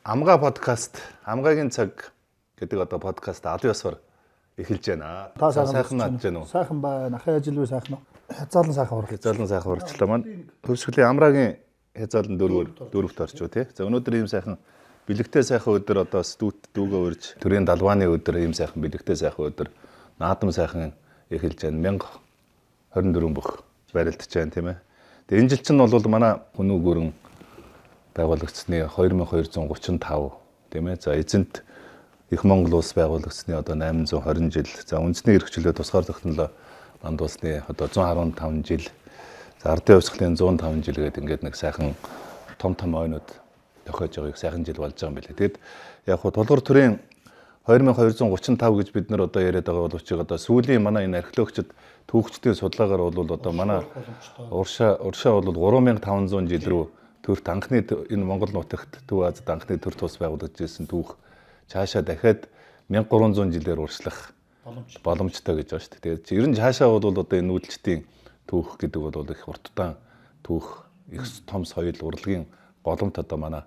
Амгаа подкаст, амгаагийн цаг гэдэг одоо подкаст аль ёсоор эхэлж байна. Та сайхан надж гэнэ үү? Сайхан байна. Ахын ажил үе сайхан уу? Хязаалан сайхан урлаа. Хязаалан сайхан урчлаа маань. Хөвсгөлийн амраагийн хязаалан дөрөвт орч үү тий. За өнөөдөр ийм сайхан бэлэгтэй сайхан өдөр одоо студид дүүгээ урьж төрийн далбааны өдөр ийм сайхан бэлэгтэй сайхан өдөр наадам сайхан эхэлж байна. 1024 бүх барилдаж байна тийм ээ. Тэгээ энэ жил чинь бол манай Хүнүү гүрэн байгуулагдсны 2235 тийм ээ. За эзэнт Их Монгол улс байгуулагдсны одоо 820 жил. За үндэсний эрхчлөө тусгаар тогтнолоо манд улсны одоо 115 жил. За ардын хувьсгалын 105 жил гэдэг ингээд нэг сайхан том ойнууд тохиож байгааг сайхан жил болж байгаа юм билээ. Тэгэд яг хуу тулгуур төрийн 2235 гэж бид нар одоо яриад байгаа бол учраас одоо сүүлийн манай энэ археологчид түүхчдийн судалгаагаар бол одоо манай уршаа бол 3500 жил рүү төрт анхны энэ Монгол нутагт Төв Азид анхны төр тус байгуулагдж ирсэн түүх цаашаа дахиад 1300 жилээр уршлах боломжтой гэж байна шүү дээ. Тэгээд ер нь цаашаа бол одоо энэ нүүдэлчдийн түүх гэдэг бол их уртдаан түүх их том соёл урлагийн голомт одоо манай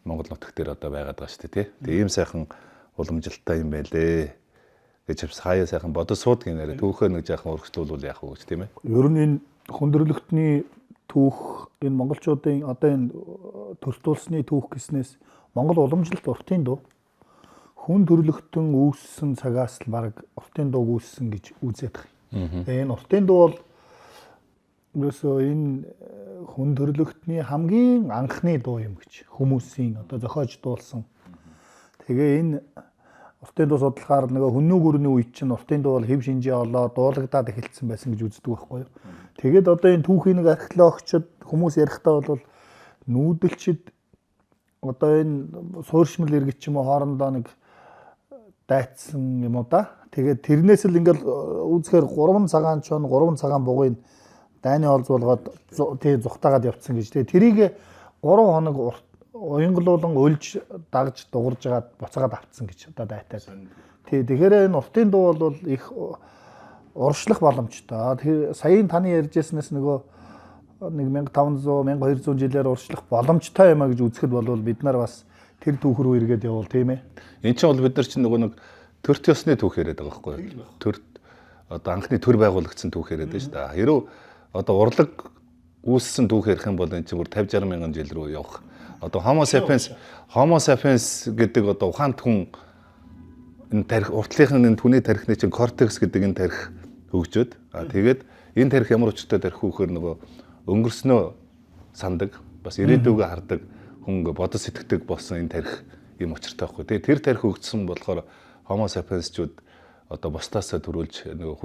Монгол нутаг дээр одоо байгаад байгаа шүү дээ. Тэгээ ийм сайхан уламжилттай юм байлээ гэж хаяа сайхан бодож суудгийн нэрэ түүхөө нэг жаахан өргөжлүүлвэл яах вэ гэж тийм ээ. Ер нь энэ хүндрэлтний түүх энэ монголчуудын одоо энэ төрөлтүүлсний түүх гэснээс Монгол уламжилт уртын дуу хүн төрлөختөн үүссэн цагаас л баг уртын дууг үүссэн гэж үзээд байгаа. Тэгээ энэ уртын дуу бол ерөөсөө энэ хүн төрлөختний хамгийн анхны дуу юм гэж хүмүүсийн одоо зохиож дуулсан. Тэгээ энэ уртын дуу судлахаар нөгөө Хүнүү гүрний үед чинь уртын дуу бол хэв шинжээ олоод дуулагдаад эхэлсэн байсан гэж үздэг байхгүй юу. Тэгээд одоо энэ түүхийн нэг археологчид хүмүүс ярихдаа бол нүүдэлчид одоо энэ суурьшмал иргэд ч юм уу хоорондоо нэг дайцсан юм уу да. Тэгээд тэрнээс л ингээл үзэхээр 3 цагаан чон 3 цагаан бугын дайны олз болгоод тий зүхтаагаад явцсан гэж. Тэгээд тэрийг 3 хоног уянгалуулан өлж дагж дуурж гаад буцаагаад автсан гэж одоо дайтаад. Тий тэгэхээр энэ уртын дуу бол их уршлах боломжтой. Тэгэхээр саяын таны ярьжсэнээс нөгөө нэг 1500 1200 жилээр уршлах боломжтой юм а гэж үзэхэд бол бид нар бас тэр түүх рүү эргээд явуул тийм ээ. Энд чинь бол бид нар чинь нөгөө нэг төрт ёсны түүх яриад байгаа байхгүй юу? Төрт одоо анхны төр байгуулагдсан түүх яриад байна шүү дээ. Хэрвээ одоо урлаг үүссэн түүх ярих юм бол энэ чинь бүр 50 60 мянган жил рүү явах. Одоо Homo sapiens гэдэг одоо ухаант хүн энэ тарих уртлынхын энэ түүний тарихны чинь кортекс гэдэг энэ тарих хөгжөөд тэгээд энэ тарих ямар учиртай тарих вөхөр нөгөө өнгөрснөө сандаг бас ирээдүгөө хардаг хүн бодож сэтгэдэг болсон энэ тарих юм учиртай байхгүй. Тэгээд тэр тарих хөгжсөн болохоор Homo sapiens-чуд одоо бусдаасаа төрүүлж нөгөө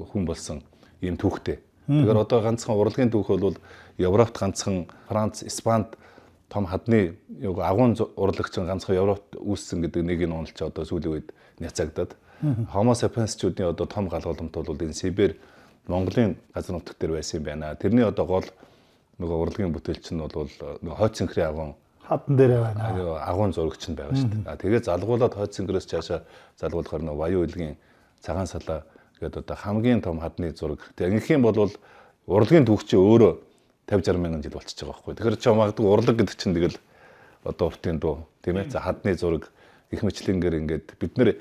хүн болсон ийм түүхтэй. Тэгэхээр одоо ганцхан урлагийн түүх бол Европт ганцхан Франц, Испанд том хадны агуун урлагч ганцхан Европт үүссэн гэдэг нэг нь онолч одоо сүүлийн үед няцагдаад Homo sapiens-чүүдийн одоо том галгууламт бол энэ Сибирь, Монголын газар нутаг дээр байсан юм байна. Тэрний одоо гол нөгөө урлагийн бүтээлч нь бол нөгөө хойд цэнхрийн агуун хатан дээр байна. Агуун зурагч нь байгаа шүү дээ. Тэгээд залгуулад хойд цэнхрээс цаашаа залгуулахаар нөгөө Ваюу илгийн цагаан салаа гэдэг одоо хамгийн том хадны зураг. Тэгээд ингэх юм бол урлагийн түүх чи өөрөө 50 60 мянган жил болчихж байгаа байхгүй. Тэгэхээр ч магадгүй урлаг гэдэг чинь тэгэл одоо уртын дуу тийм ээ. За хадны зураг их мэтлэнгээр ингээд бид нэр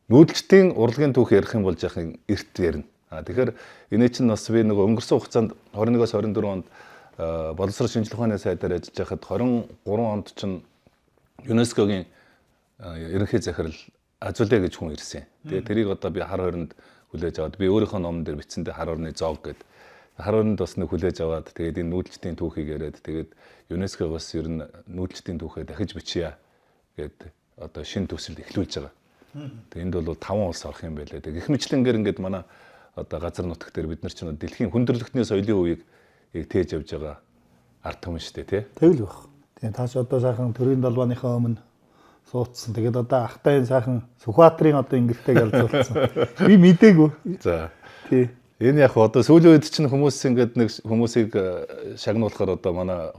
нүүдэлчдийн урлагийн түүх ярих юм бол жаахан эрт ярина. Тэгэхээр энэ чинь бас би нэг өнгөрсөн хугацаанд 21-оос 24 онд боловсрол шинжилгээ ухааны сайдаар ажиллаж байхад 23 онд чинь ЮНЕСКОгийн ерөнхий захирал Азуле гэж хүн ирсэн. Тэгээ тэрийг одоо би хар хоринд хүлээж аваад би өөрийнхөө номон дээр бичсэндээ хар хорны зоог гэдэг хар хоринд бас нэг хүлээж аваад тэгээд энэ нүүдэлчдийн түүхийг яриад тэгээд ЮНЕСКО-гоос ер нь нүүдэлчдийн түүхээ дахиж бичье гэдэг одоо шинэ төсөл эхлүүлж байгаа. Тэгээд энд бол 5 улс орох юм байлаа. Тэгээд их мэтлэнгээр ингээд манай одоо газар нутаг дээр бид нар чинь дэлхийн хүндрэлтний соёлын үеийг тээж явж байгаа ард түмэн шүү дээ тий. Тэгэл байх. Тэгээд тааш одоо сайхан төрийн далбааныхаа өмнө суудсан. Тэгээд одоо ахтай сайхан Сүхбаатарын одоо ингэртэйг ялзуулсан. Би мдээгүй. За. Тий. Энэ яг одоо сүүлийн үед чинь хүмүүс ингээд нэг хүмүүсийг шагнуулахаар одоо манай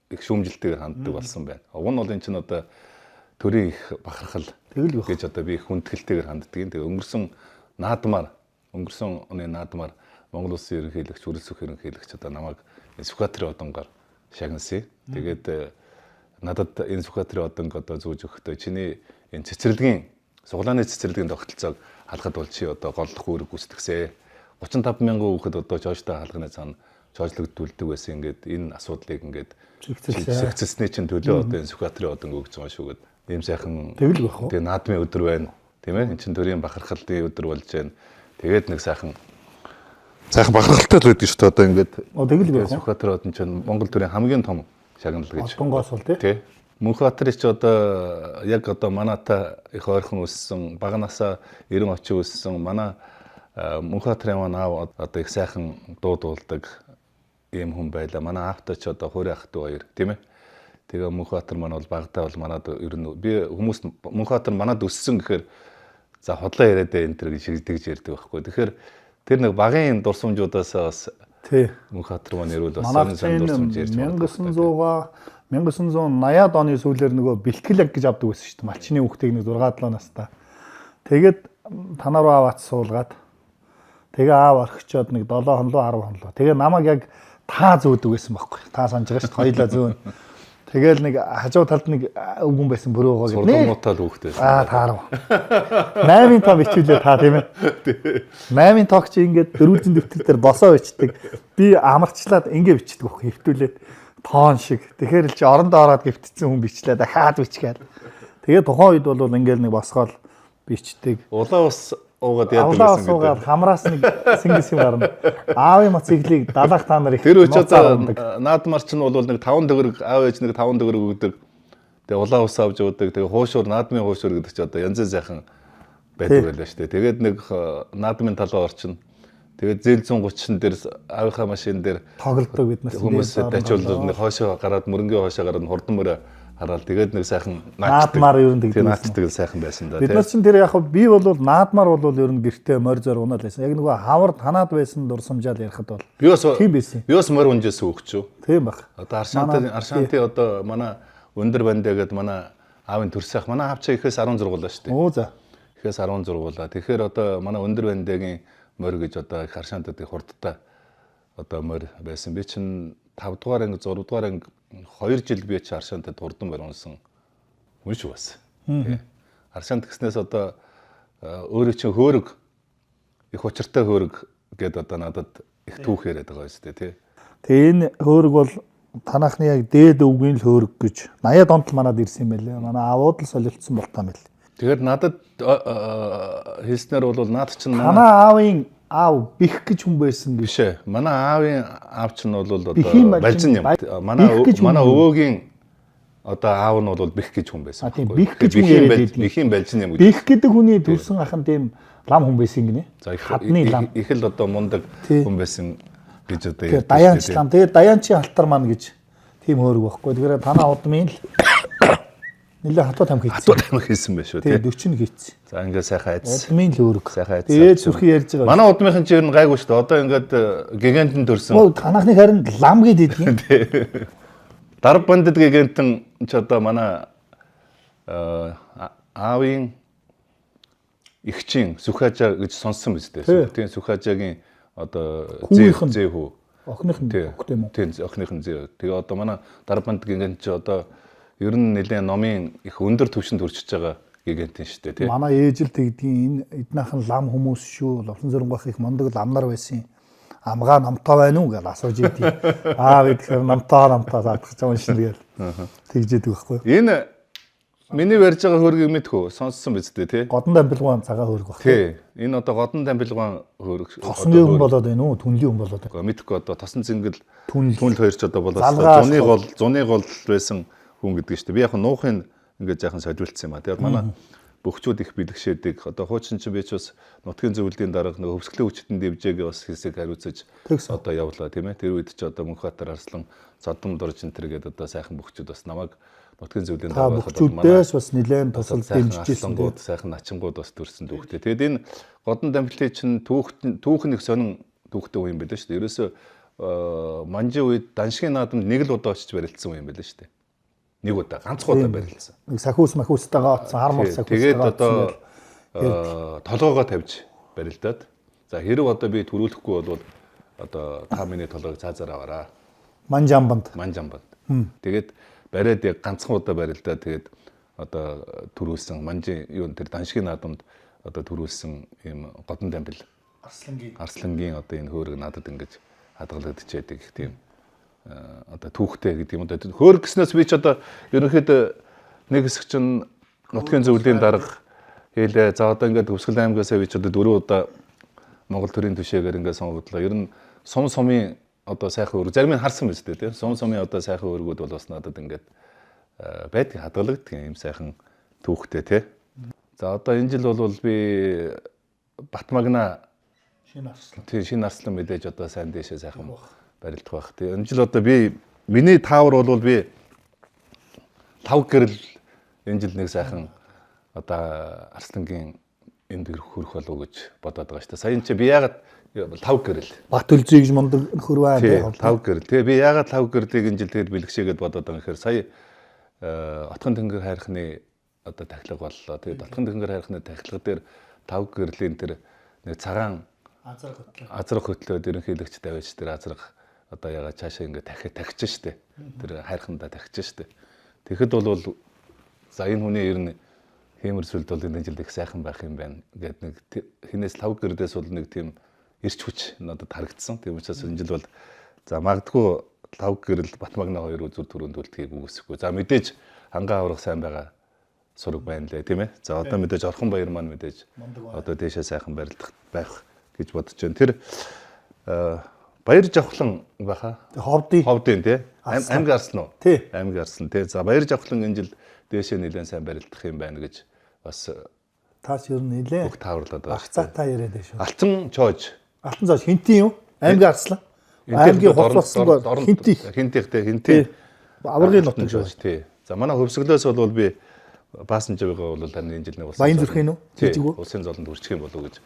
их шүүмжилтэйгээр ханддаг болсон байна. Уг нь бол энэ чинь одоо төрийн их бахархал гэж одоо би их хүндэтгэлтэйгээр ханддаг. Тэгээд өнгөрсөн оны наадмаар Монгол Улсын ерөнхийлөгч, Үрэлсүх ерөнхийлөгч одоо намайг Сүхбаатарын одонгоор шагнасан. Тэгээд надад энэ Сүхбаатарын одонг одоо зөөж өгөхдөө чиний энэ цэцэрлэгийн суглааны цэцэрлэгийн тогтолцоог халахад бол чи одоо голдох үүрэг гүйцэтгсэ. 35 мянган хүүхэд одоо жожтой халахны цаана жожлогдүүлдэг байсан. Ингээд энэ асуудлыг ингээд зэгцэлсний чинь төлөө одоо энэ Сүхбаатарын одонг өгч байгаа шүү гэд. Ийм сайхан тэгэл байх уу? Тэгээ наадмын өдөр байна. Тийм ээ. Энд чинь төрийн бахархлын өдөр болж байна. Тэгээд нэг сайхан бахархалтай л байдаг шүү дээ. Одоо ингээд тэгэл байх уу? Сүхбаатарын одон чинь Монгол төрийн хамгийн том шагнал гэж. Одонгоос бол тий. Мөнхбаатарын ч одоо яг одоо манайтай их ойрхон өссөн, баганасаа 90 очин өссөн манай Мөнхбаатарын аав одоо их сайхан дуудуулдаг ийм хүн байлаа. Манай аавтай ч одоо хуурай ах 2, тийм ээ. Тэгээ Мөнхбаатар маань бол багтаа бол манад ер нь би хүмүүс Мөнхбаатар манад өссөн гэхээр за хотлоо яриад энэ төр гэж тэгж ярьдаг байхгүй. Тэгэхээр тэр нэг багын дурсамжуудаас бас тий Мөнхбаатар маань ярил бас сонин дурсамж ярьж байна. 1980-ад оны сүүлээр нөгөө бэлтгэл аг гэж авдаг байсан шүү дээ. Малчны хүүхдийг нэг 6-7 настай. Тэгээд танаа руу аваад суулгаад тэгээ аав орхичоод нэг 7 хонлоо 10 хонлоо. Тэгээ намайг яг таа зөөдөг байсан байхгүй. Таа санаж байгаа шүү дээ. Хоёлаа зөөн. Тэгэл нэг хажуу талд нэг өвгөн байсан бүрөөгөө гэдэг. Сурдамуутал хүүхдээ. Таарав. 8-ын тоо бичүүлээ та тийм ээ. 8-ын тоог чи ингээд дөрвөлжин дэвтэр дээр босоо бичдэг. Би амарчлаад ингээд бичдэг байхгүй хэвтүүлээд тоон шиг. Тэгэхээр л чи орондоо ороод гівтцсэн хүн бичлээ дахиад бичгээд. Тэгээ тухайн үед бол ингээд нэг босгоол бичдэг. Улаан ус уугаад яадаг байсан гэдэг. Уугаад хамраас нэг сэнгис юм гарна. Аавын моциклийг далаах та нар их. Тэр үчи одоо наадмар чинь бол нэг 5 төгрөг аав ээж нэг 5 төгрөг өгдөг. Тэгээ улаан ус авч уудаг. Тэгээ хуушуур наадмын хуушуур гэдэг чи одоо янз янз сайхан байдаг байлаа шүү дээ. Тэгээд нэг наадмын талаа орчин. Тэгээд зээл 130 дээр аавынхаа машин дээр тоглодог бид нар хүмүүс тачуулдаг нэг хоошоо гараад мөрөнгийн хоошоо гараад хурдан мөрөө хараад тэгээд нэг сайхан наадмаар ер нь тэгдэг сайхан байсан да. Бид нар чинь тэр яг би бол наадмаар бол ер нь гэртээ морь зор унаад байсан. Яг нөгөө хавар танаад байсан дурсамжаал ярихад бол тийм байсан. Би бас морь унжээс өгчөө. Тийм баг. Одоо Аршанти одоо манай өндөр бандаа гэдэг манай аавын төрсөх манай аав чи ихээс 16 лаа шүү дээ. Оо за. Ихээс 16 лаа. Тэгэхээр одоо манай өндөр бандагийн морь гэж одоо их Аршантад их хурдтай одоо морь байсан. Би чинь 5 дугаар анги 6 дугаар анги 2 жил би чи Аршантад хурдан морь унсан. Үнш бас. Аршант гэснээс одоо өөрөө чинь хөөрөг их учиртай хөөрөг гэдэг одоо надад их түүх яриад байгаа юм шүү дээ тий. Тэгээ энэ хөөрөг бол танахны яг дээд өвгийн л хөөрөг гэж 80-ад онд л манад ирсэн юм байлээ. Манай аавууд л солилцсон болтой юм байл. Тэгээд надад хэлснээр бол наад чинь танаа аавын аав бих гэж хүн байсан биш ээ. Манай аавын аав чинь бол одоо балжин юм. Манай өвөөгийн одоо аав нь бол бих гэж хүн байсан. Тийм бих гэж хүн яриад байдаг. Бихийн балжин юм. Бих гэдэг хүний төрсөн ахын тийм лам хүн байсан гинэ. Хадны лам. Их л одоо мундаг хүн байсан гэж одоо ярьдаг. Даянч лам. Тэгээд даянчийн алтар маань гэж тийм хөөрөг байхгүй. Тэгэхээр танаа удмын л нэлээ хатуу тамхи хийсэн. Хатуу тамхи хийсэн байх шүү тий. 40 хийсэн. За ингээд сайхан айдас. Удмын л хөөрөг. Сайхан айдас. Тэгээд зүрхий ярьж байгаа. Манай удмынхан чинь ер нь гайгүй шүү дээ. Одоо ингээд гигантэн төрсөн. Танахны харин лам гэдэг юм. Дарб бандад гигантэн ч одоо манай аавын ихчин Сүхажаа гэж сонссон биз дээ. Тийм Сүхажаагийн одоо зээ хүү. Охиныхын хөхтэй юм уу? Тийм охиныхын зээ. Тэгээ одоо манай дарб банд гигантэн ч одоо ер нь нэлээд номын их өндөр түвшинд хүрчиж байгаа гигантэн шүү дээ тийм. Манай ээж л тэгдгийн энэ эднийхэн лам хүмүүс шүү. Ловсон зөрөнгөх их мондөг ламнар байсан. Амгаа намтаа байна уу гэж асууж идэв. Гэхээр намтаа заадах гэж байгаа шин тэгэл. Тэгжээдэг байхгүй. Энэ миний барьж байгаа хөргийг мэдхүү сонссон биз дээ тий. Годон дамбилгуун цагаан хөрг баг. Тий. Энэ одоо годон дамбилгуун хөрг. Тосонгийн хүн болоод байна уу? Түнлийн хүн болоод байна. Мэдхгүй одоо тосон зингэл түнл хоёрч одоо болоод зуны гол байсан хүн гэдэг шүү дээ. Би яг нуухын ингээд яахан солиулсан юм а. Тэгээд манай бөхчүүд их бэлгшээдэг. Одоо хуучин чинь би ч бас нутгийн зөвлөлийн дарга нэг хөвсгөлийн хүчтэн дэвжээг бас хэсэг хариуцаж одоо явлаа тийм ээ. Тэр үед ч одоо Мөнхбаатар Арслан Содом Дорж энэ төр гэдэг одоо сайхан бөхчүүд бас намайг нутгийн зөвлөлийн дарга бөхчүүдээс бас нэлээд тусал дэмжижсэн гууд сайхан начингууд бас төрсэн түүхтэй. Тэгээд энэ годон дамжлын чинь түүхэн их сонин түүхтэй үе юм байлаа шүү дээ. Ерөөсөө манжи үед даншгийн наадамд нэг л удаа очиж барилцсан үе юм байлаа шүү дээ. Нэг удаа ганцхан удаа барилцсан. Нэг сахиус махиустайгаа оцсон хармал сахиустайгаа. Тэгээд одоо толгоогоо тавьж барилдаад. За хэрэг одоо би төрүүлэхгүй бол одоо та миний толгойг цаазаар аваараа. Манжамбанд. Тэгээд бариад яг ганцхан удаа барилдаа тэгээд одоо төрүүлсэн манжийн юу тэр даншгийн наадамд одоо төрүүлсэн ийм годон дамбил арслангийн одоо энэ хөөрөг надад ингэж хадгалагдчихэдэг их тийм одоо түүхтэй гэдэг юм одоо хөөрөг гэснээс би ч одоо ерөнхийдөө нэг хэсэг чинь нутгийн зөвлөлийн дарга хэлээ за одоо ингээд Төвсгөл аймгаасаа би ч одоо 4 удаа Монгол төрийн түшээгээр ингээд сонгогдлоо. Ер нь сумын одоо сайхан өрг зарим нь харсан биз дээ тийм сумын одоо сайхан өргүүд бол бас надад ингээд байдаг хадгалагддаг юм сайхан түүхтэй тий. За одоо энэ жил бол би Батмагна шинэ арслан мэдээж одоо сайн дэшээ сайхан барилдах байх тий. Энэ жил одоо би миний таавар бол би 5 гэрэл энэ жил нэг сайхан одоо арслангийн энд хөрөх болов гэж бодоод байгаа шүү дээ. Сая энэ чи би яагаад 5 гэрэл Бат үлзий гэж мундаг хөрвөө тий 5 гэрэл. Тэгээ би яагаад 5 гэрлийг энэ жил тэгээд бэлгшээгээд бодоод байгаа гэхээр сая Отгон тэнгэр хайрхны одоо тахилга боллоо. Тэгээд Отгон тэнгэр хайрхны тахилга дээр 5 гэрлийн тэр нэг цагаан азрах хөтлөөд ерөнхийлөгч тавьж тэр азрах одоо ягаад цаашаа ингээд тахиж штэ. Тэр хайрхандаа тахиж штэ. Тэгэхэд бол за энэ хүний ер нь хэмэрсүүлд бол энэ жил их сайхан байх юм байна гэдэг нэг хинээс 5 гэрдээс бол нэг тийм ирч хүч надад харагдсан. Тийм учраас энэ жил бол за магадгүй 5 гэрэл Батмагна 2 үзүүр төрөнд үлдэхийг үгүйсэхгүй. За мэдээж хангаа аврах сайн байгаа сураг байна лээ тийм ээ. За одоо мэдээж Орхон баяр маань мэдээж одоо дэшээ сайхан барилдах байх гэж бодож байна. Тэр баяр жавхлан байхаа. Ховдын тий. Аймгийн арслан уу? Тий. Аймгийн арслан тий. За баяр жавхлан энэ жил дэшээ нэлээд сайн барилдах юм байна гэж бас таас ер нь нэлээ. Бүх тааварлаад байгаа. Багцаа та яриад байна шүү. Алтан чоож. Алтан цааш хинтийн юу? Аймгийн арслан. Аймгийн хоцлолсон хинтийн. Аваргын нутаг шүү. Тий. За манай хөвсгөлөөс бол би баасанжаагаа бол таны энэ жил нэг Баян зүрхийн үү? Жижиг улсын золонд үржих юм болов уу гэж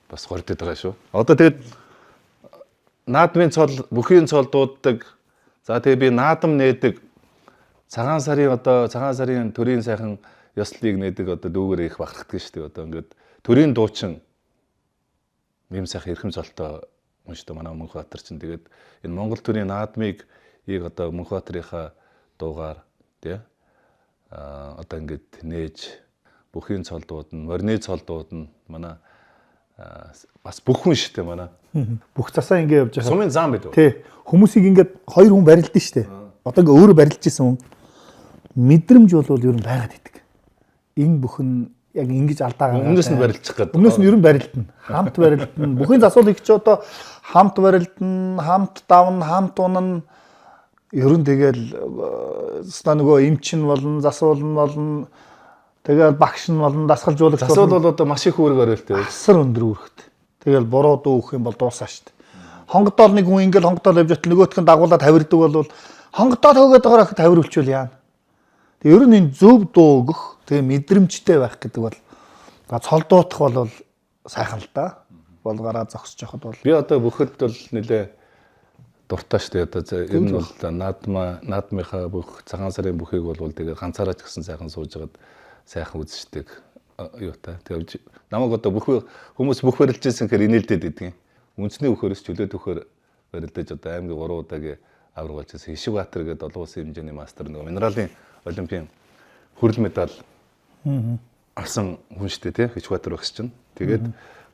бас гордод байгаа шүү. Одоо тэгээд наадмын цол бүхийн цол дууддаг. За тэгээд би наадам нээдэг. Цагаан сарын төрийн сайхан ёслолыг нээдэг одоо дүүгээр их бахархдаг шүү дээ. Одоо ингээд төрийн дуучин юм сайхан эрхэм золтой уншдаг манай Мөнхбаатар чинь тэгээд энэ Монгол төрийн наадмыг одоо Мөнхбаатарынхаа дуугаар тий одоо ингээд нээж бүхийн цол дуудана, морины цол дуудана. Манай бас бүх хүн шүү дээ манай. Бүх засаа ингээд явж байгаа. Сумын зам бид үү? Тий. Хүмүүсийг ингээд 2 хүн барилдсан шүү дээ. Одоо ингээд өөрөө барилж исэн хүн мэдрэмж бол ер нь байгаад идэг. Энэ бүхэн яг ингэж алдаа гараад. Өмнөөс нь барилчих гэдэг. Өмнөөс нь ер нь барилдана. Хамт барилдана. Бүхийн засвал их ч одоо хамт барилдана, хамт давна, хамт унана. Ер нь тэгэл нөгөө эмчин болно, засвал нь болно. Тэгэл багш нь болно, дасгалжуулагч болно. Засвал бол одоо маш их үүрэг оройтой. Асар өндөр үүрэгтэй. Тэгэл буруу дуу өгөх юм бол дуусаа шүү дээ. Хонгодоол нэг хүн ингээл хонгодоол явж байтал нөгөөх нь дагуулад тавирдаг бол хонгодоол хөөгд байгаа хэд тавируулчвал яана. Тэг ер нь энэ зөв дуу өгөх, тэгээ мэдрэмжтэй байх гэдэг бол цол дуутах бол сайхан л да. Бол гараа зогсож яхад бол би одоо бүхэд бол нэлээ дуртай шүү дээ. Одоо ер нь бол наадмынхаа бүх цагаан сарын бүхийг бол тэгээ ганцаараа ч гэсэн сайхан сууж хагаад сайхан үзчихдэг юу та. Тэгээ намайг одоо хүмүүс бүх барилжсэн гэхээр инээлдэд идэг. Үндэсний өхөөс чөлөөт өхөр барилдаж одоо аймгийн 3 удаагийн аврагуулж байсан. Ишигбаатар гэдэг олон улсын хэмжээний мастер нөгөө минералын олимпийн хүрэл медаль авсан хүн шүү дээ тий. Ишигбаатар багш чинь. Тэгээд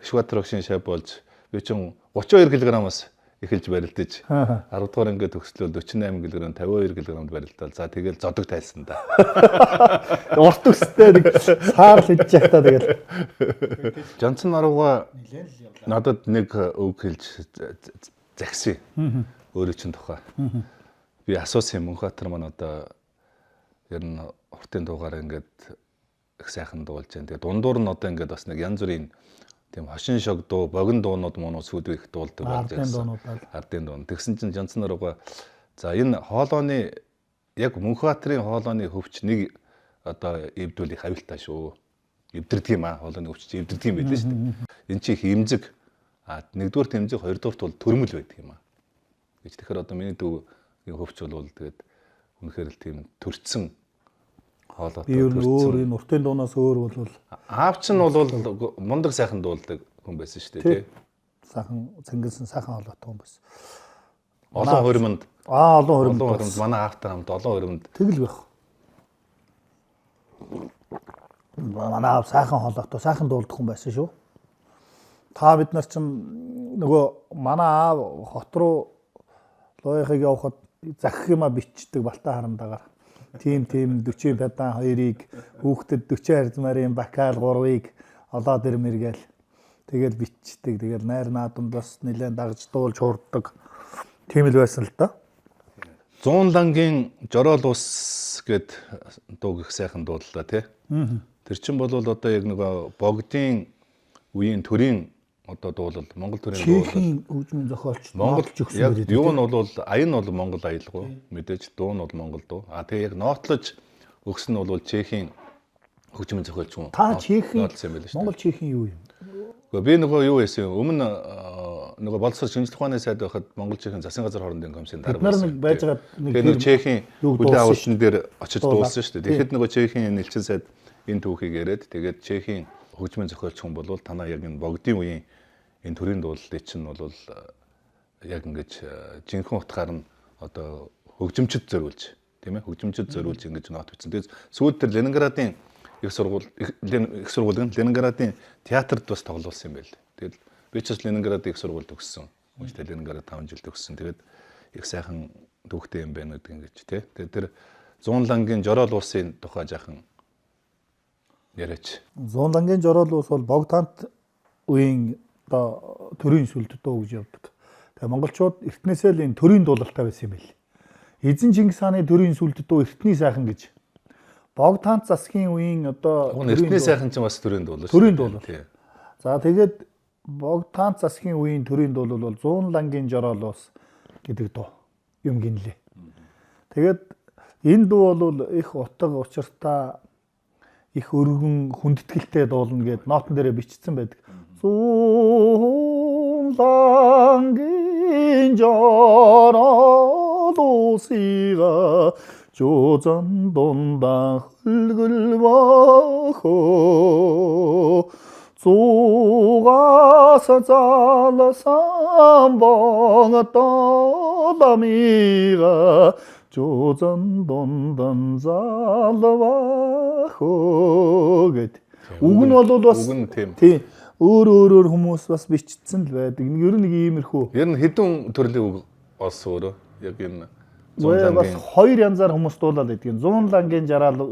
Ишигбаатар багшийн шав болж би чинь 32 кг-аас эхэлж барилдаж 10 дугаар ангид төгслөөл 48 кг 52 кг-д барилдал. За тэгэл зодог тайлсан да. урт өстэй нэг саар л хийж яхаа тэгэл. Жанцсан арууга надад нэг үг хэлж загсан. Өөрөө чинь тухай. Би асуусан юм Мөнхбаатар маань одоо ер нь уртын дуугаар ингээд их сайхан дуулж байна. Тэгээ дундуур нь одоо ингээд бас нэг янз бүрийн тийм хошин шог дуу, богино дуунууд мөн сүдүү их дуулдаг болж байсан. Ардын дуу. Тэгсэн чинь Жанцсан арууга за энэ хоолойны яг Мөнхбаатарын хоолойны хөвч нэг одоо эвдүүл их авилтаа шүү. Эвдэрдэг юм аа. Хоолойны хөвч эвдэрдэг юм байлээ шүү дээ. Энд чи их эмзэг нэгдүгээр тэмзэг, хоёрдугаарт бол төрмөл байдаг юм аа. Гэж тэгэхээр одоо миний дүүгийн хөвч бол тэгээд үнэхээр л тийм төрцсөн хоолойтой төрцсөн. Өөр энэ уртын дуунаас өөр бол аав чинь бол мундаг сайхан дуулдаг хүн байсан шүү дээ тий. Сайхан цэнгэлсэн сайхан хоолойтой хүн байсан. Олон хуриманд Олон Олон хуримд. хуримд манай аавтай хамт олон хуримд Тэгэл байх. Манай аав сайхан хоолойтой, сайхан дуулдаг хүн байсан шүү. Та бид нар чинь нөгөө манай аав хот руу лоёхыг явахад захих юма бичдэг Балтай харамдагаар. Тим 40 пядан 2-ыг хүүхдэд 40 харзмарын бакал 3-ыг олоод ирмэр гээл. Тэгэл бичдэг. Тэгэл найр наадамдаас нэлээд дагж дуулж хуурдаг. Тийм л байсан л да. 100 лангийн жороол ус гэд дуу их сайхан дууллаа тий. Тэр чинь бол одоо яг нөгөө богдын үеийн төрийн одоо дуулал Монгол төрийн дуулал. Чехийн хөгжмийн зохиолч Монгол өгсөн яг байдаг. юу нь бол аян нь бол Монгол аялгүй мэдээж дуу нь бол Монгол дуу. Тэгээ яг нотлож өгсөн нь бол Чехийн хөгжмийн зохиолч хүн. Та Чехийн нотлсон юм байл шүү дээ. Монгол Чехийн юу юм? Би нөгөө юу байсан өмнө нөгөө боловсрол шинжилх ухааны сайд байхад Монгол Чехийн засгийн газар хоорондын комиссийн дарга Бид нар нэг байж байгаа нэг Чехийн юг үдээ дууссан авалтан дээр очиж Дуулаад. дуулсан шүү дээ. Тэгэхэд нөгөө Чехийн нэлчин сайд энэ түүхийг яриад тэгээд Чехийн хөгжмийн зохиолч хүн бол танаа яг энэ богдын үеийн энэ төрийн дуулалтыг чинь бол яг ингэж жинхэнэ утгаар нь одоо хөгжимчд зориулж тийм ээ хөгжимчд зориулж ингэж нот бичсэн. Тэгээд сүүлд тэр Ленинградын их сургуулийн Ленинградын театрт бас тоглуулсан юм байл. Тэгэл би ч бас Ленинградын их сургуульд төгссөн. Үүнтэй Ленинград 5 жил төгссөн. Тэгээд их сайхан түүхтэй юм байна гэдэг ингэж тий. Тэгээд тэр 100 лангийн жороол улсын тухай жаахан яриач. 100 лангийн жороол ус бол Богдант үеийн одоо төрийн сүлд дуу гэж явдаг. Тэгээ монголчууд эртнээсээ л энэ төрийн дуулалтай байсан юм байл. Эзэн Чингис хааны төрийн сүлд дуу эртний сайхан гэж. Богдант засгийн үеийн одоо Эртний сайхан ч бас төрийн дуулал. Төрийн дуулал. За тэгээд Богдант засгийн үеийн төрийн дуулал бол 100 лангийн жороол ус гэдэг дуу юм гинлээ. Тэгээд энэ дуу бол их утга учиртай их өргөн хүндэтгэлтэй дуулна гэд нотон дээрээ бичсэн байдаг. 100 лангийн жороол усыга 조전 돈다 흘글바호 조가사 잘라 삼봉아 떠다미가 조전 돈단 잘라바호 гэд. Үг нь бол бас тий өөр хүмүүс бас бичсэн л байдаг. Ер нь нэг иймэрхүү. Ер нь хэдэн төрлийн үг олсон өөрөө яг энэ бас хоёр янзаар хүмүүс дуулаад байдгийг. 100 лангийн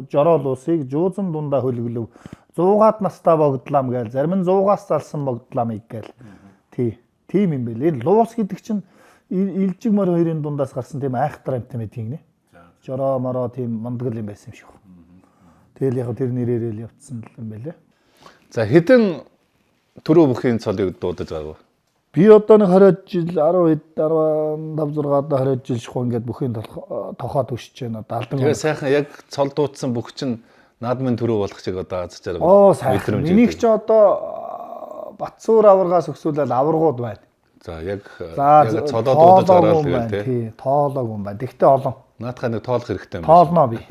жороол усыг жуузан дундаа хөлгөлөв. 100-аад настаа богдлаам гээл. Зарим нь 100-аас залсан богдлаамыг гээл. Тийм юм байл. Энэ луус гэдэг чинь илжиг мөр хоёрын дундаас гарсан тийм айхтар амт юм тийм нэ. Жороо мороо тийм мандгал юм байсан юм шиг. Тэгэл яг тэр нэрээр л явцсан юм байлээ. За хэдэн төрөө бүхийн цолыг дуудаж байгаа вэ? Би одоо нэг 20 жил 10 15 6 20 жил шухан ингээд бүхийн тохоод өшөж байна. Тэгээ сайхан яг цол дуудсан бүх чинь наадмын төрөө болох шиг одоо азж байгаа. Оо сайхан. Энийг ч одоо Батсуур аваргаас өксүүлэл аваргууд байна. За яг цолоо дуудаж гараад тэгээд тий тоолоог юм байна. Тэгтээ олон. Наадхаа нэг тоолох хэрэгтэй юм байна. Тоолноо би.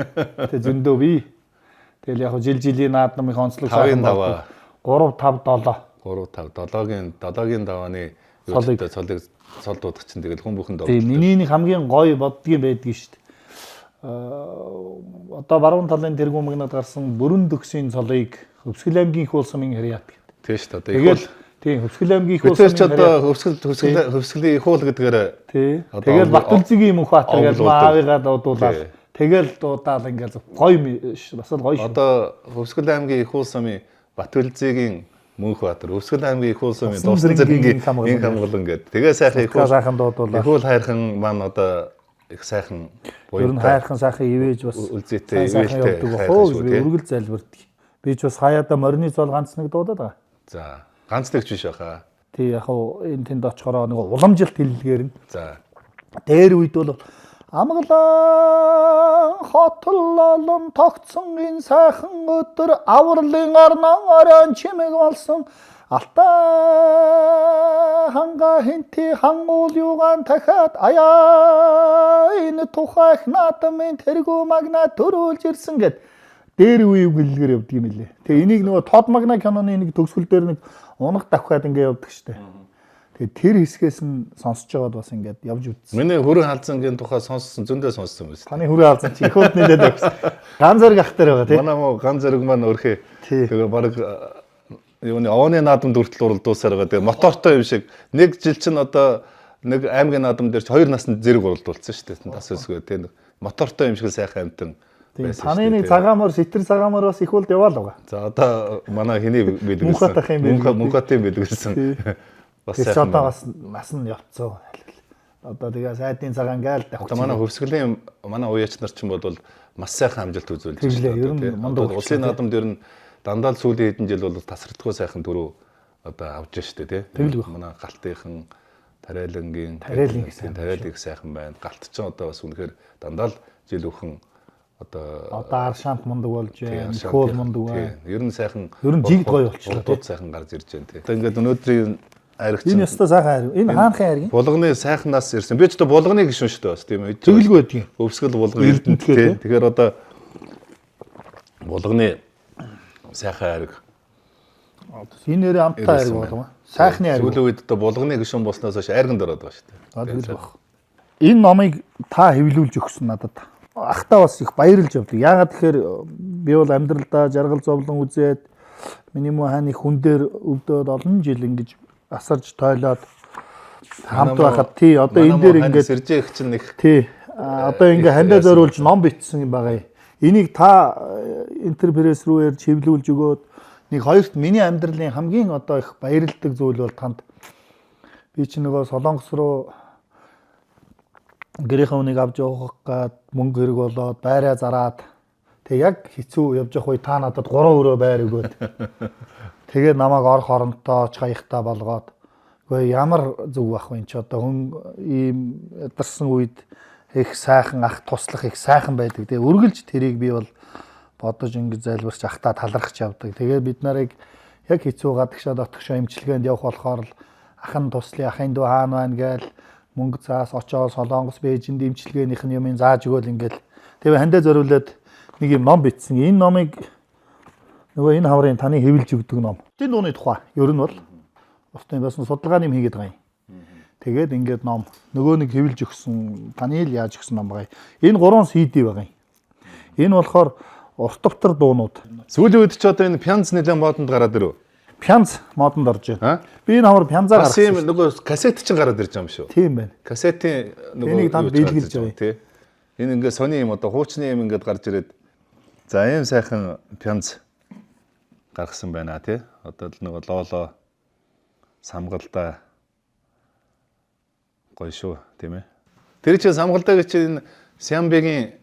Тэг зөндөө би. Тэгэл яг жил-жилийн наадмын онцлог сайхан байна. 3 5 7 3 5 7-гийн давааны цолыг цол дуудах чинь тэгэл хүн бүхэнд тийм миний нэг хамгийн гоё боддгийн байдгийг шүү дээ. Одоо баруун талын тэргүүн магнад гарсан бүрэн төгсийн цолыг Хөвсгөл аймгийн их уул сумын харьяат гэдэг. Тийм шүү дээ. Тэгэл тийм Хөвсгөл аймгийн их уул сумын харьяат. Хөвсгөлийн их уул гэдгээр тий. Тэгэл Батүлзигийн Мөнхбаатар гэж аавыгаа дуудуулаад тэгэл дуудаал ингээл гоё бас л гоё шүү. Одоо Хөвсгөл аймгийн их уул сумын Батүлзигийн Мөнхбаатар, Хөвсгөл аймгийн их уул сумын Дуусан зэргийн энэ хамгаалан гэдэг. Тэгээ сайхан их сайхан дуудуулаа. Их уул хайрхан маань одоо их сайхан буюу ер нь хайрхан сайхан ивэж бас үлзээтэй ивэлтэй үргэл залбирдаг. Би ч бас хаяада морины цол ганц нэг дуудаад байгаа. За ганц нэгч биш баха. Тий яг энэ тэнд очихороо нэг уламжилт хэллэгээр нь. За дээр үед бол амгалан хотлолон тогтсон энэ сайхан өдөр авралын орнон оройн чимэг болсон алтай ханга хинти хангуул юугаан дахиад аяа энэ тухайх наадмын тэргүү магна төрүүлж ирсэн гэд дээр үе үгэлгээр явдаг юм лээ. Тэгээ энийг нөгөө Тод магна киноны нэг төгсгөл дээр нэг унах давхаад ингэ явдаг штэ. Тэгээд тэр хэсгээс нь сонсож байгаад бас ингээд явж үзсэн. Миний хөрөн халзангийн тухай сонссон зөндөө сонссон байсан. Таны хүрээ алзан чи их уд нэлээд авсан. Ган зэрэг ах дээр байгаа тийм. Манай муу ган зэрэг маань өрхөө. Тэгээ баг юуны овны наадамд хүртэл уралдуулсаар байгаа. Тэгээ мотортой юм шиг нэг жил чинь одоо нэг аймгийн наадам дээр ч 2 наснд зэрэг уралдуулсан шүү дээ. Тас өсгөө тийм мотортой юм шиг сайхан амтан байсан. Таны нэг цагаамаар сэтэр цагаамаар бас их үлд яваал байгаа. За одоо манай хэний билгсэн. Мөнхатын билгсэн. Бас сайхан. Одоо бас нас нь явцсан. Одоо тэгээ сайдын цагаан гайл давчих. Одоо манай хөвсгөлийн манай уяач нар ч юм бол маш сайхан амжилт үзүүлж байна. Ер нь мундаг улсын наадамд ер нь дандаа л сүүлийн хэдэн жил бол тасралтгүй сайхан дөрөв одоо авж штэ тий. Манай галтынхан тариалангийн тариалыг сайхан байна. Галт ч одоо бас үнэхээр дандаа л жил өхөн одоо аршаант мундаг болж байна. Хөөл мундаг байна. Ер нь сайхан ер нь жигд гоё болчихлоо тий. Сайхан гарч ирж байна тий. Одоо ингээд өнөөдрийн айрагч энэ өстой сайхан айраг. Энэ хаанхын айраг юм? Булганы сайхнаас ирсэн. Би ч одоо булганы гишүүн шүү дээ бас тийм үү? Тэгэлгүй байдгийг. Өвсгөл булган эрдэнэт тий. Тэгэхээр одоо булганы сайхан айраг. Энэ нэрээ амттай айраг болгоо. Сайхны айраг. Сүүлийн үед одоо булганы гишүүн болсноос хойш айрганд ороод байгаа шүү дээ. Тэгэл баг. Энэ номыг та хэвлүүлж өгсөн надад. Ахтаа бас их баярлж явдаг. Яагаад тэгэхээр би бол амьдралдаа жаргал зовлон үзээд миний муу хааны хүн дээр өвдөөд олон жил ингэж асарж тойлоод хамт байхад тий одоо энэ дээр ингээд сэржээ их чинь нэг тий одоо ингээд хандаа зориулж ном бичсэн юм байгаа юм. Энийг та интерпресс рүү ярьж хэвлүүлж өгөөд нэг хоёрт миний амьдралын хамгийн одоо их баярлдаг зүйл бол танд би чи нөгөө Солонгос руу гэрийнхээ үнийг авч явах гад мөнгө хэрэг болоод байраа зараад тэг яг хэцүү явж явах үе та надад 3 өрөө байр өгөөд тэгээ намайг орох оронтой ч хаягтай болгоод үгүй ямар зүг бах вэ чи одоо хүн ийм ядарсан үед их сайхан ах туслах их сайхан байдаг. Тэгээ үргэлж тэрийг би бол бодож ингэж залбирч ахтаа талархаж явдаг. Тэгээ бид нарыг яг хэцүү гадагшаа дотгошоо имчилгээнд явах болохоор л ахын туслын ахын дүү хаана байна гээл мөнгө цаас очоод Солонгос Бээжинд имчилгээнийх нь юм зааж өгөөл ингээл тэгээ хандаа зориулаад нэг юм ном бичсэн. Энэ номыг нөгөө энэ хаврын таны хэвлж өгдөг ном. Тэр дууны тухай ер нь бол устын бас судалгааны юм хийгээд байгаа юм. Тэгээд ингээд ном нөгөө нэг хэвлж өгсөн таны л яаж өгсөн ном байгаа. Энэ 3 CD байгаа юм. Энэ болохоор урт давтар дуунууд. Сүүлийн үед ч одоо энэ пянз нэлээд модонд гараад ирв. Пянз модонд орж байна. Би энэ хавар пянзаар гарсан. Бас юм нөгөө кассет чинь гараад ирж байгаа юм шүү. Тийм байна. Кассетын нөгөө энийг танд биелгэлж байгаа тий. Энэ ингээд сони юм одоо хуучны юм ингээд гарч ирээд за ийм сайхан пянз гаргасан байна тий. Одоо л нөгөө лооло самгалдаа гоё шүү тийм ээ. Тэр чинь самгалдаа гэж чинь Сямбегийн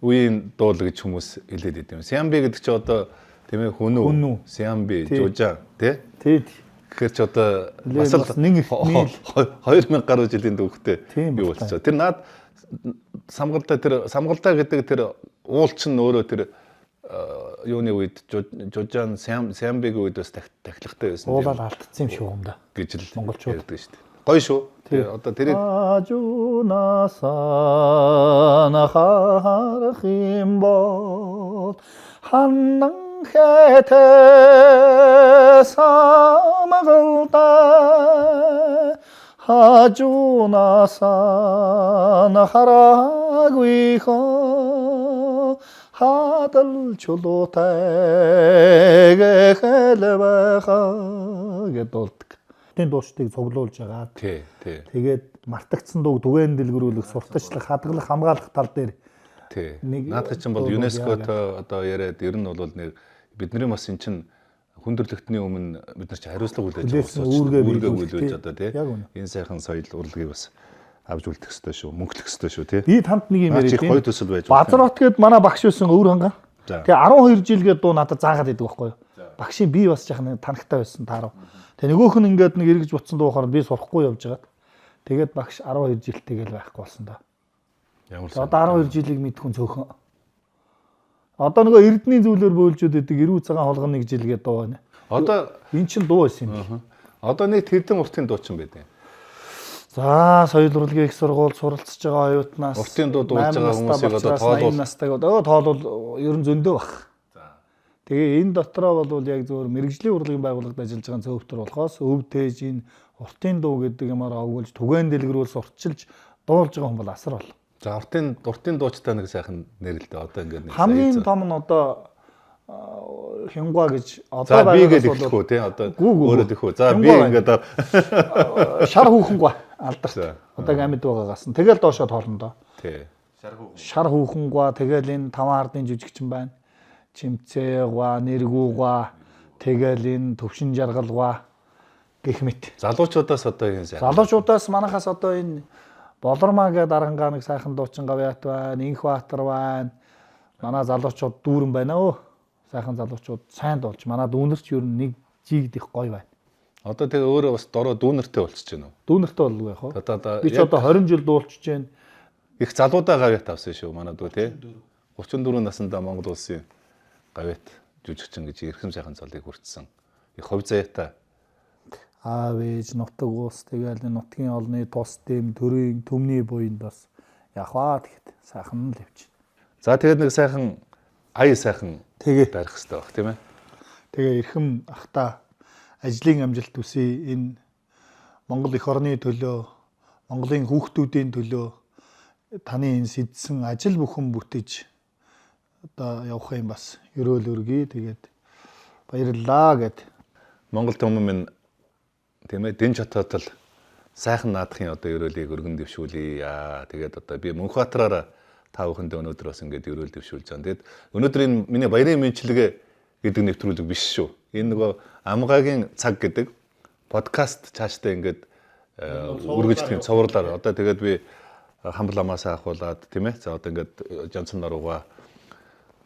үеийн дуул гэж хүмүүс хэлээд идэв. Сямбе гэдэг чинь одоо тийм ээ хүнүү Сямбе жужаа тий. Тэгэхээр ч одоо бас л 2000 гаруй жилийн түүхтэй би болчихоо. Тэр наад самгалдаа гэдэг тэр уул чинь өөрөө тэр юуны үед жужаан Сямбегийн үед бас тахилгатай байсан. Уулаад алдсан юм шиг юм да. Гэж л монголчууд ярьдаг шүү дээ. Гоё шүү. Одоо тэрийг ажунасана харах юм бол ханнан хэтэ самгалда ажунасана хараггүй хоо хадал чулуутай хэлбэха гэдэлдэг. Тэн дуушдыг цуглуулж байгаа. Тий. Тэгээд мартагдсан дуу түгээн дэлгэрүүлэх, сурталчлах, хадгалах, хамгаалах тал дээр тий. Наадах чинь бол ЮНЕСКОтой одоо яриад ер нь бол нэг бидний бас эн чинь хүндрэлтний өмнө бид нар чи хариуцлага хүлээж үүргээ хүлээж одоо тий. Энэ сайхан соёл урлагийг бас авч үлдэх ёстой шүү, мөнгөлөх ёстой шүү тий. Би танд нэг юм яриад гоё төсөл байж байна. Базарот гээд манай багш байсан өвөр ханган. Тэгээ 12 жил гээд дуу надад заагаад идэг байхгүй юу? Багшийн би бас жаахан танахтай байсан таарав. Тэгээ нөгөөх нь ингээд нэг эргэж буцсан дуухаар би сурахгүй явж байгаад тэгээд багш 12 жилтэйгээл байхгүй болсон да. Ямар ч одоо 12 жилийг мэдхүн цөөхөн. Одоо нөгөө эрдний зүйлээр бөөлжөд идэг эрүү цагаан холгон нэг жил гээд дуу байна. Одоо эн чин дуу байсан юм. Одоо нэг тэрдэн уртын дуу ч юм байдаг. За соёл урлагийн их сургууль суралцж байгаа оюутнаас уртын дуу дуулж байгаа хүмүүсийг одоо тоолвол настайг тоолвол ер нь зөндөө баг. Тэгээ энэ дотроо бол яг зөвхөн мэрэгжлийн урлагийн байгууллагад ажиллаж байгаа цөөвтөр болохоос өв тээж энэ уртын дуу гэдэг юмар овгуулж түгээн дэлгэрүүлж уртчилж дуулж байгаа хүн бол асар бол. За уртын дуучтай нэг сайхан нэрэлтэй одоо ингээд нэг хамгийн том нь одоо Хингуа гэж одоо за би гэж байгаас хэлэхгүй тий одоо Гүү. өөрөө тэхүү. За би ингээд шар хүүхэнгуа алдарт. Одоо амьд байгаагаас нь тэгэл доошоо тоолно. тий. Шар хүүхэнгуа тэгэл энэ 5 ардын жүжигчин байна. Чимцээгуа, нэргүүгуа, тэгэл энэ төвшин жаргалгуа гэх мэт. Залуучуудаас одоо энэ сайхан. Залуучуудаас манахаас одоо энэ Болормаа гэдэг дарангаа нэг сайхан дуучин гавьяат байна, Инх Баатар байна. Манай залуучууд дүүрэн байна өө. Сайхан залуучууд сайн дуулж. Манай дүүнерч ер нь нэг жигд их гоё байна. Одоо тэгээ өөрөө бас дороо дүүнертэй болчихж байна уу? Дүүнертэй болов яах вэ? Одоо Би ч одоо 20 жил дуулчихж байна. их залуудаа гавьяат авсан шүү манай дүү тий. 34 наснда Монгол улсын гавьяат жүжигчин гэж эрхэм сайхан цолыг хүртсэн. Их хувь заяатай. Аав ээж нутаг ус тэгэл нутгийн олны тус дэм төрийн төмний буйнд бас яваа тэгэхэд сайхан л явж. За тэгээд нэг сайхан ая сайхан Тэгээ барих хэрэгтэй баг тийм ээ. тэгээ эрхэм ахта ажлын амжилт төсөй энэ Монгол эх орны төлөө Монголын хүүхдүүдийн төлөө таны энэ сэдсэн ажил бүхэн бүтэж одоо явах юм бас өрөөл өргөе тэгээд баярлалаа гэд Монгол түмэн минь тийм ээ дэн чототол сайхан наадахын одоо өрөөлийг өргөн дэвшүүлье. Тэгээд одоо би Мөнхбаатараараа та бүхэндээ өнөөдөр бас ингээд өрөөл дэвшүүлж байгаа. Тэгээд өнөөдөр энэ миний баярын мэдлэгээ гэдэг нэвтрүүлэг биш шүү. Энэ нөгөө амгаагийн цаг гэдэг подкаст цаашдаа ингээд үргэлжлэх цовруулаар одоо тэгээд би хамбал амаасаа ахуулаад тийм ээ. За одоо ингээд Жонсон Норууга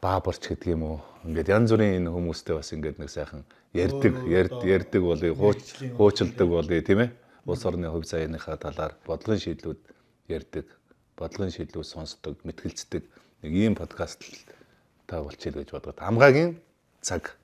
Баабарч гэдэг юм уу. Ингээд янз бүрийн энэ хүмүүстэй бас ингээд нэг сайхан ярьдаг болъё, хуучилдаг болъё тийм ээ. Улс орны хувь заяаныхаа талаар бодлогын шийдлүүд ярьдаг, бодлогын шийдлүүд сонсдог, мэтгэлцдэг нэг ийм подкаст та болчихъя гэж бодоод амгаагийн цаг.